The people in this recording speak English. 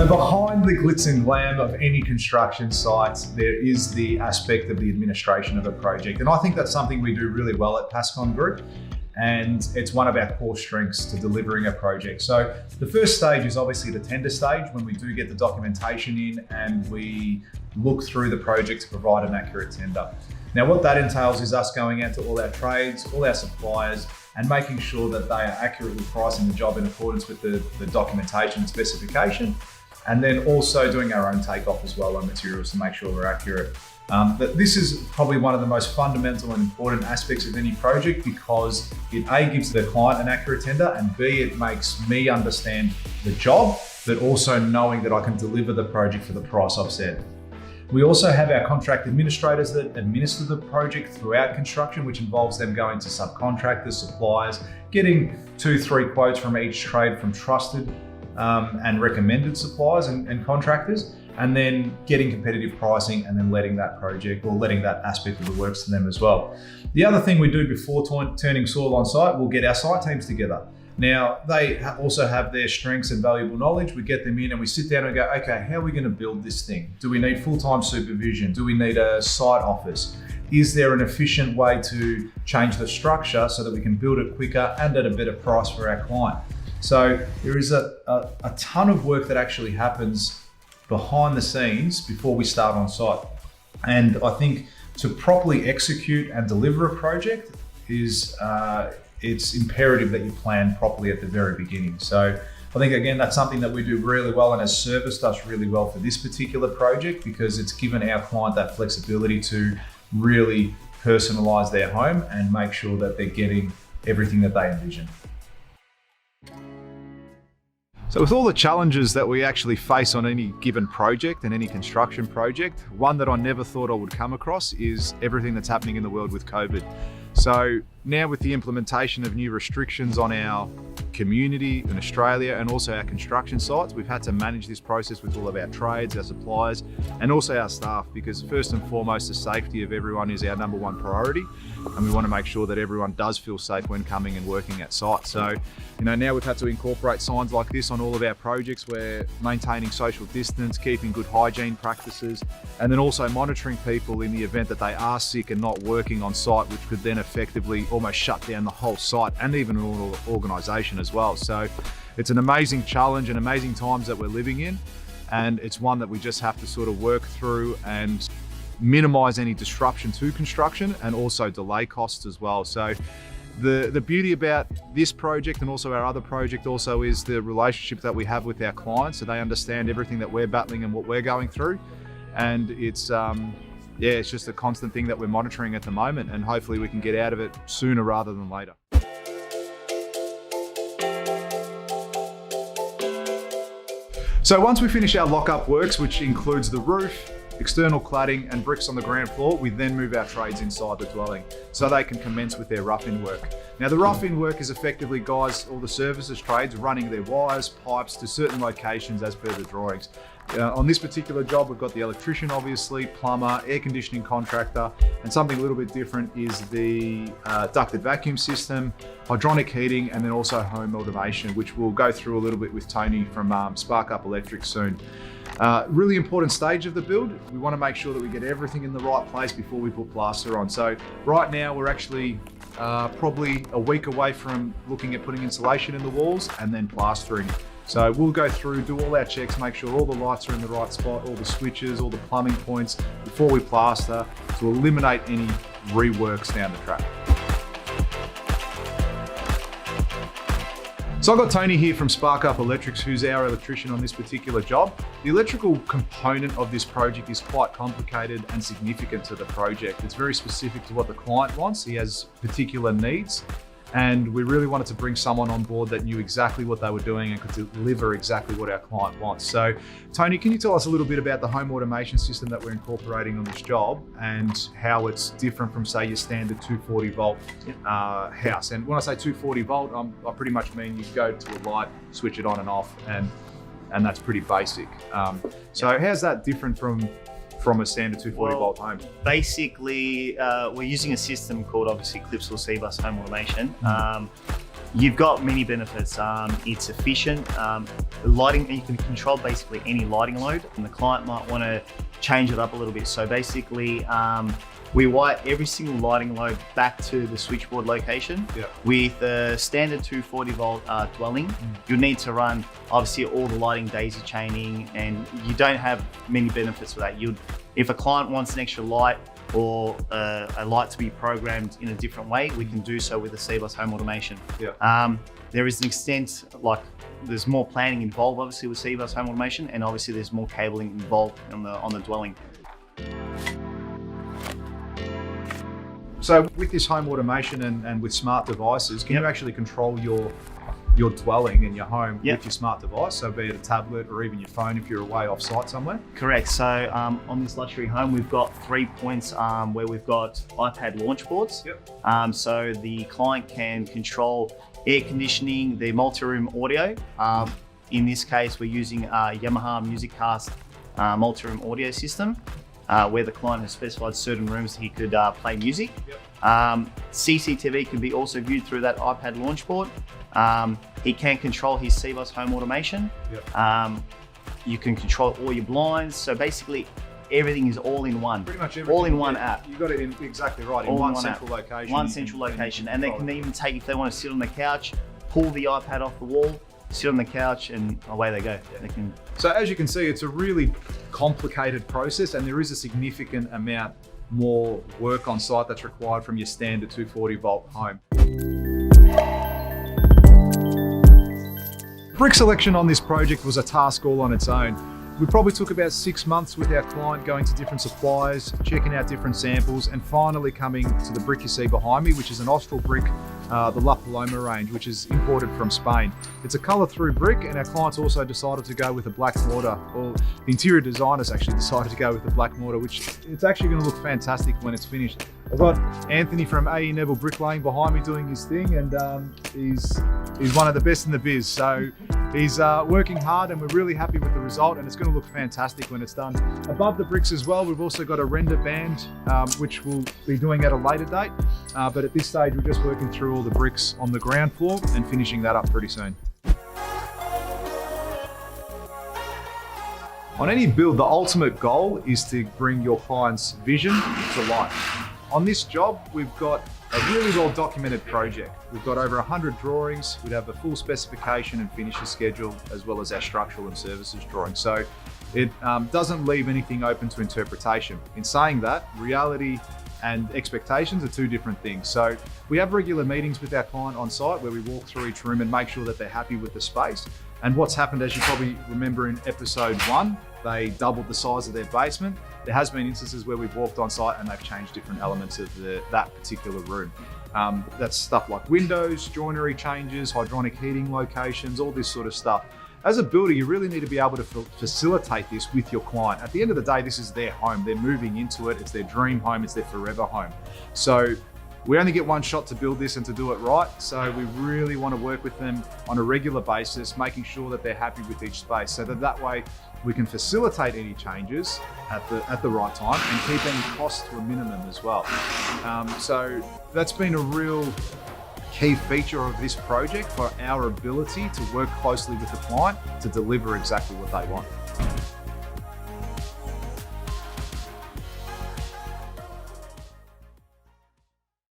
So behind the glitz and glam of any construction sites, there is the aspect of the administration of a project. And I think that's something we do really well at Pascon Group. And it's one of our core strengths to delivering a project. So the first stage is obviously the tender stage, when we do get the documentation in and we look through the project to provide an accurate tender. Now what that entails is us going out to all our trades, all our suppliers, and making sure that they are accurately pricing the job in accordance with the documentation and specification, and then also doing our own takeoff as well on materials to make sure we're accurate. But this is probably one of the most fundamental and important aspects of any project, because it A, gives the client an accurate tender, and B, it makes me understand the job, but also knowing that I can deliver the project for the price I've said. We also have our contract administrators that administer the project throughout construction, which involves them going to subcontractors, suppliers, getting 2-3 quotes from each trade from trusted and recommended suppliers and contractors, and then getting competitive pricing and then letting that project or letting that aspect of the works to them as well. The other thing we do before turning soil on site, we'll get our site teams together. Now, they also have their strengths and valuable knowledge. We get them in and we sit down and go, okay, how are we going to build this thing? Do we need full-time supervision? Do we need a site office? Is there an efficient way to change the structure so that we can build it quicker and at a better price for our client? So there is a ton of work that actually happens behind the scenes before we start on site. And I think to properly execute and deliver a project is it's imperative that you plan properly at the very beginning. So I think, again, that's something that we do really well and has serviced us really well for this particular project, because it's given our client that flexibility to really personalize their home and make sure that they're getting everything that they envision. So with all the challenges that we actually face on any given project and any construction project, one that I never thought I would come across is everything that's happening in the world with COVID. So now with the implementation of new restrictions on our community in Australia and also our construction sites, we've had to manage this process with all of our trades, our suppliers, and also our staff, because first and foremost, the safety of everyone is our number one priority. And we want to make sure that everyone does feel safe when coming and working at site. So, now we've had to incorporate signs like this on all of our projects. We're maintaining social distance, keeping good hygiene practices, and then also monitoring people in the event that they are sick and not working on site, which could then effectively almost shut down the whole site and even an organisation as well. So it's an amazing challenge and amazing times that we're living in, and it's one that we just have to sort of work through and minimize any disruption to construction and also delay costs as well. So the beauty about this project and also our other project also is the relationship that we have with our clients, so they understand everything that we're battling and what we're going through. And it's it's just a constant thing that we're monitoring at the moment, and hopefully we can get out of it sooner rather than later. So once we finish our lock-up works, which includes the roof, external cladding and bricks on the ground floor, we then move our trades inside the dwelling so they can commence with their rough-in work. Now the rough-in work is effectively, guys, all the services trades running their wires, pipes to certain locations as per the drawings. On this particular job, we've got the electrician, obviously, plumber, air conditioning contractor, and something a little bit different is the ducted vacuum system, hydronic heating, and then also home automation, which we'll go through a little bit with Tony from Spark Up Electric soon. Really important stage of the build. We want to make sure that we get everything in the right place before we put plaster on. So right now we're actually probably a week away from looking at putting insulation in the walls and then plastering. So we'll go through, do all our checks, make sure all the lights are in the right spot, all the switches, all the plumbing points before we plaster, to eliminate any reworks down the track. So I've got Tony here from Spark Up Electrics, who's our electrician on this particular job. The electrical component of this project is quite complicated and significant to the project. It's very specific to what the client wants. He has particular needs, and we really wanted to bring someone on board that knew exactly what they were doing and could deliver exactly what our client wants. So Tony, can you tell us a little bit about the home automation system that we're incorporating on this job and how it's different from, say, your standard 240 volt house? And when I say 240 volt, I pretty much mean you go to a light, switch it on and off, and that's pretty basic. So how's that different from a standard 240 volt home? Basically, we're using a system called, obviously, Clips will Save Us Home Automation. You've got many benefits. It's efficient. Lighting, you can control basically any lighting load, and the client might want to change it up a little bit. So basically, we wire every single lighting load back to the switchboard location. Yeah. With a standard 240 volt dwelling. You need to run obviously all the lighting daisy chaining, and you don't have many benefits for that. If a client wants an extra light or a light to be programmed in a different way, we can do so with the C-Bus home automation. Yeah. There is an extent, there's more planning involved obviously with C-Bus home automation, and obviously there's more cabling involved on the dwelling. So with this home automation and with smart devices, can you actually control your dwelling and your home with your smart device? So be it a tablet or even your phone if you're away off site somewhere? Correct. So on this luxury home, we've got 3 points where we've got iPad launch boards. Yep. So the client can control air conditioning, the multi-room audio. In this case, we're using Yamaha MusicCast multi-room audio system. Where the client has specified certain rooms he could play music. Yep. CCTV can be also viewed through that iPad launch board. He can control his C-Bus home automation. Yep. You can control all your blinds. So basically, everything is all in one. Pretty much everything. All in one app. You got it in exactly right, in one central location. One central location. And they can even take, if they want to sit on the couch, pull the iPad off the wall, sit on the couch, and away they go. They can. So as you can see, it's a really complicated process, and there is a significant amount more work on site that's required from your standard 240 volt home. Brick selection on this project was a task all on its own. We probably took about 6 months with our client, going to different suppliers, checking out different samples, and finally coming to the brick you see behind me, which is an Austral brick, the La Paloma range, which is imported from Spain. It's a colour through brick, and our clients also decided to go with a black mortar. Well, the interior designers actually decided to go with the black mortar, which it's actually going to look fantastic when it's finished. I've got Anthony from AE Neville Bricklaying behind me doing his thing, and he's one of the best in the biz. So he's working hard, and we're really happy with the result, and it's going to look fantastic when it's done. Above the bricks as well, we've also got a render band, which we'll be doing at a later date. But at this stage, we're just working through all the bricks on the ground floor and finishing that up pretty soon. On any build, the ultimate goal is to bring your client's vision to life. On this job, we've got a really well documented project. We've got over 100 drawings. We'd have a full specification and finishes schedule, as well as our structural and services drawing. So it doesn't leave anything open to interpretation. In saying that, reality and expectations are two different things. So we have regular meetings with our client on site where we walk through each room and make sure that they're happy with the space. And what's happened, as you probably remember in episode 1, they doubled the size of their basement. There has been instances where we've walked on site and they've changed different elements of that particular room. That's stuff like windows, joinery changes, hydronic heating locations, all this sort of stuff. As a builder, you really need to be able to facilitate this with your client. At the end of the day, this is their home. They're moving into it. It's their dream home. It's their forever home. So we only get one shot to build this and to do it right. So we really want to work with them on a regular basis, making sure that they're happy with each space, so that way we can facilitate any changes at the right time and keep any costs to a minimum as well. So that's been a real key feature of this project for our ability to work closely with the client to deliver exactly what they want.